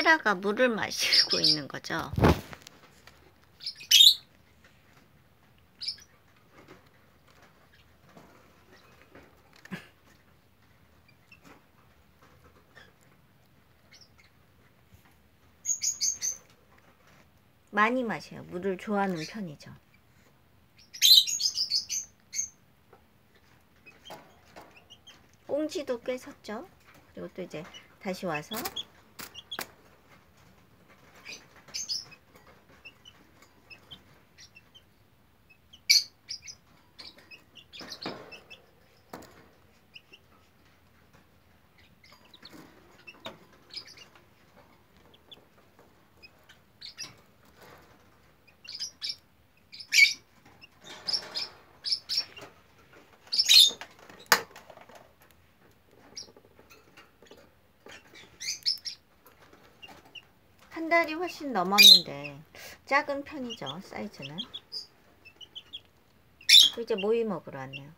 세라가 물을 마시고 있는 거죠. 많이 마셔요. 물을 좋아하는 편이죠. 꽁지도 꽤 섰죠. 그리고 또 이제 다시 와서 한 달이 훨씬 넘었는데 작은 편이죠. 사이즈는. 이제 모이 먹으러 왔네요.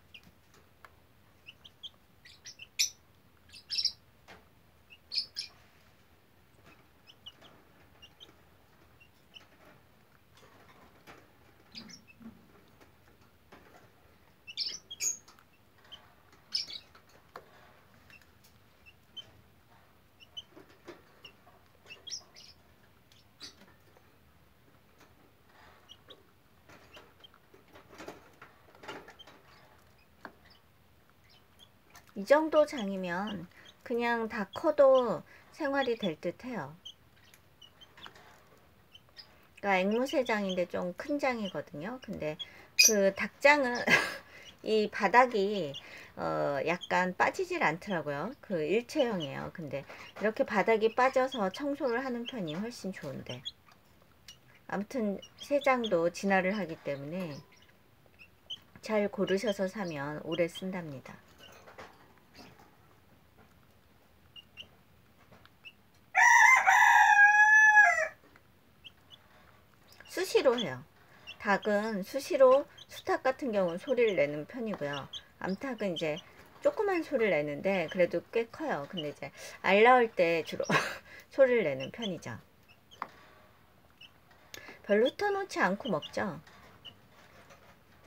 이 정도 장이면 그냥 다 커도 생활이 될 듯 해요. 그러니까 앵무새장인데 좀 큰 장이거든요. 근데 그 닭장은 이 바닥이 약간 빠지질 않더라고요. 그 일체형이에요. 근데 이렇게 바닥이 빠져서 청소를 하는 편이 훨씬 좋은데, 아무튼 새장도 진화를 하기 때문에 잘 고르셔서 사면 오래 쓴답니다. 수시로 해요. 닭은 수시로, 수탉 같은 경우는 소리를 내는 편이고요. 암탉은 이제 조그만 소리를 내는데 그래도 꽤 커요. 근데 이제 알 낳을 때 주로 소리를 내는 편이죠. 별로 흩어놓지 않고 먹죠.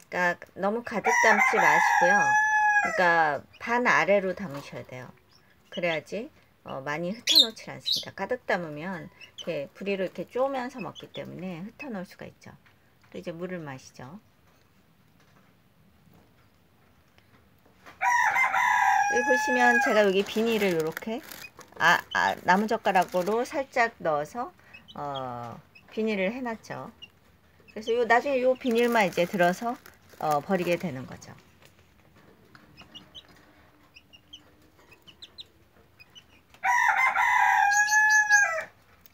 그러니까 너무 가득 담지 마시고요. 그러니까 반 아래로 담으셔야 돼요. 그래야지 많이 흩어놓지 않습니다. 가득 담으면 이렇게 부리로 이렇게 쪼면서 먹기 때문에 흩어놓을 수가 있죠. 또 이제 물을 마시죠. 여기 보시면 제가 여기 비닐을 이렇게 나무젓가락으로 살짝 넣어서 비닐을 해놨죠. 그래서 나중에 요 비닐만 이제 들어서 버리게 되는 거죠.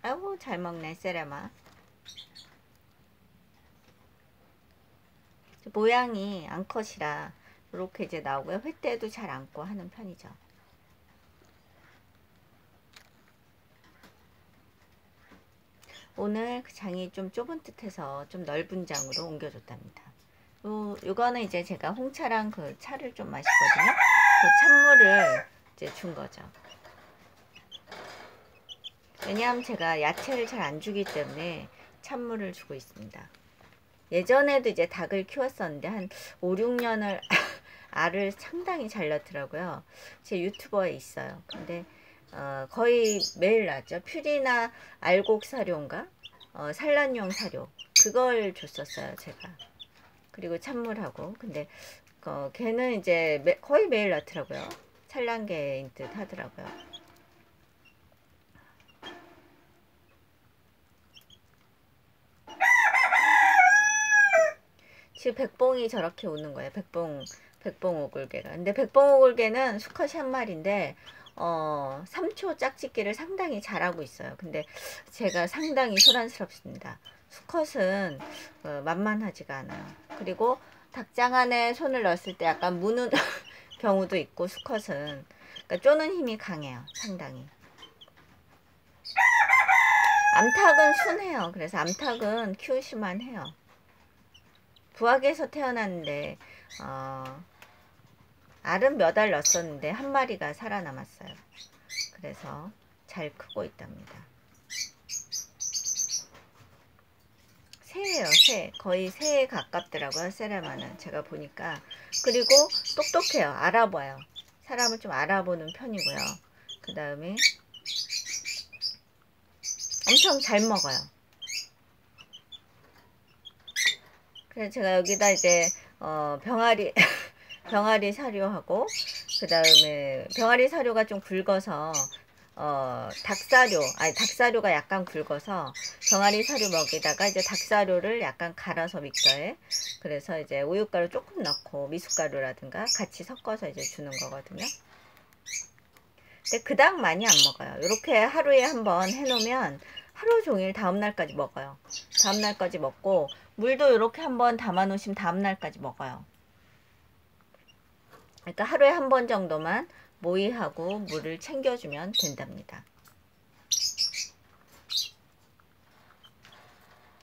아이고 잘 먹네 세라마. 모양이 암컷이라 이렇게 이제 나오고요. 회 때도 잘 안고 하는 편이죠. 오늘 그 장이 좀 좁은 듯해서 좀 넓은 장으로 옮겨줬답니다. 요거는 이제 제가 홍차랑 그 차를 좀 마시거든요. 그 찬물을 이제 준 거죠. 왜냐하면 제가 야채를 잘 안 주기 때문에 찬물을 주고 있습니다. 예전에도 이제 닭을 키웠었는데 한 5, 6년을 알을 상당히 잘 낳더라고요. 제 유튜버에 있어요. 근데 거의 매일 낳죠. 퓨리나 알곡 사료인가? 산란용 사료. 그걸 줬었어요, 제가. 그리고 찬물하고. 근데 걔는 이제 거의 매일 낳더라고요. 산란계인 듯 하더라고요. 지금 백봉이 저렇게 우는 거예요. 백봉 오골개가. 근데 백봉 오골개는 수컷이 한 마리인데 3초 짝짓기를 상당히 잘하고 있어요. 근데 제가 상당히 소란스럽습니다. 수컷은 만만하지가 않아요. 그리고 닭장 안에 손을 넣었을 때 약간 무는 경우도 있고, 수컷은 그러니까 쪼는 힘이 강해요. 상당히. 암탉은 순해요. 그래서 암탉은 키우실만 해요. 부학에서 태어났는데 알은 몇 알 넣었었는데 한 마리가 살아남았어요. 그래서 잘 크고 있답니다. 새예요, 새. 거의 새에 가깝더라고요, 세레마는. 제가 보니까. 그리고 똑똑해요. 알아봐요. 사람을 좀 알아보는 편이고요. 그 다음에 엄청 잘 먹어요. 그래서 제가 여기다 이제 병아리 병아리 사료하고, 그 다음에 병아리 사료가 좀 굵어서 닭사료가 약간 굵어서 병아리 사료 먹이다가 이제 닭사료를 약간 갈아서 믹서에, 그래서 이제 우유가루 조금 넣고 미숫가루라든가 같이 섞어서 이제 주는 거거든요. 근데 그닥 많이 안 먹어요. 이렇게 하루에 한번 해놓으면 하루 종일 다음날까지 먹어요. 다음날까지 먹고, 물도 이렇게 한번 담아 놓으시면 다음날까지 먹어요. 그러니까 하루에 한 번 정도만 모이하고 물을 챙겨주면 된답니다.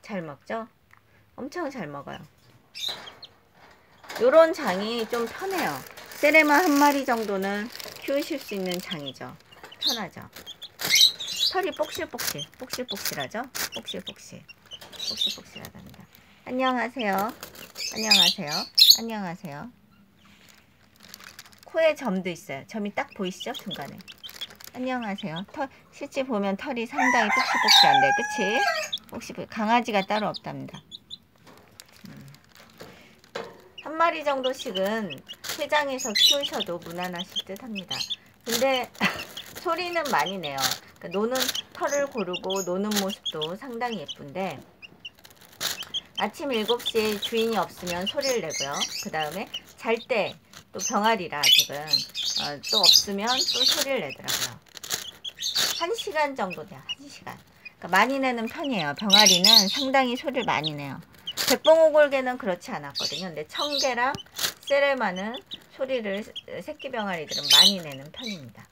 잘 먹죠? 엄청 잘 먹어요. 요런 장이 좀 편해요. 세레마 한 마리 정도는 키우실 수 있는 장이죠. 편하죠. 털이 폭실폭실하죠? 폭실폭실하답니다. 안녕하세요. 안녕하세요. 코에 점도 있어요. 점이 딱 보이시죠? 중간에. 안녕하세요. 실제 보면 털이 상당히 폭실폭실한데, 그치? 강아지가 따로 없답니다. 한 마리 정도씩은 회장에서 키우셔도 무난하실 듯 합니다. 근데 소리는 많이 내요. 그러니까 털을 고르고 노는 모습도 상당히 예쁜데, 아침 7시에 주인이 없으면 소리를 내고요. 그 다음에 잘 때 또 병아리라 지금 또 없으면 또 소리를 내더라고요. 1시간 정도 돼요. 1시간. 그러니까 많이 내는 편이에요. 병아리는 상당히 소리를 많이 내요. 백봉오골개는 그렇지 않았거든요. 근데 청개랑 세레마는 소리를, 새끼 병아리들은 많이 내는 편입니다.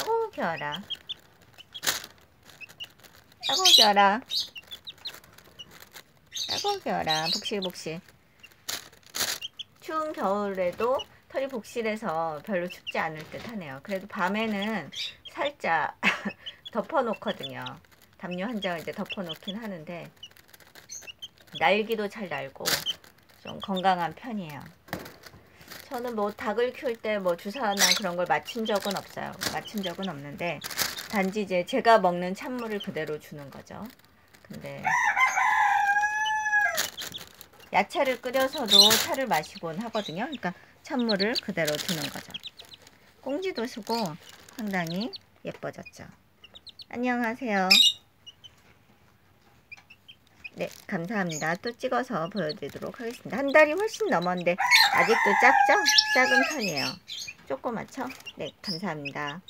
아고 겨라. 복실복실. 추운 겨울에도 털이 복실해서 별로 춥지 않을 듯 하네요. 그래도 밤에는 살짝 덮어놓거든요. 담요 한 장을 이제 덮어놓긴 하는데, 날기도 잘 날고 좀 건강한 편이에요. 저는 뭐 닭을 키울 때 뭐 주사나 그런 걸 맞춘 적은 없어요. 맞춘 적은 없는데, 단지 이제 제가 먹는 찬물을 그대로 주는 거죠. 근데 야채를 끓여서도 차를 마시곤 하거든요. 그러니까 찬물을 그대로 두는 거죠. 꽁지도 쓰고 상당히 예뻐졌죠. 안녕하세요. 네, 감사합니다. 또 찍어서 보여드리도록 하겠습니다. 한 달이 훨씬 넘었는데 아직도 작죠? 작은 편이에요. 조그맣죠? 네, 감사합니다.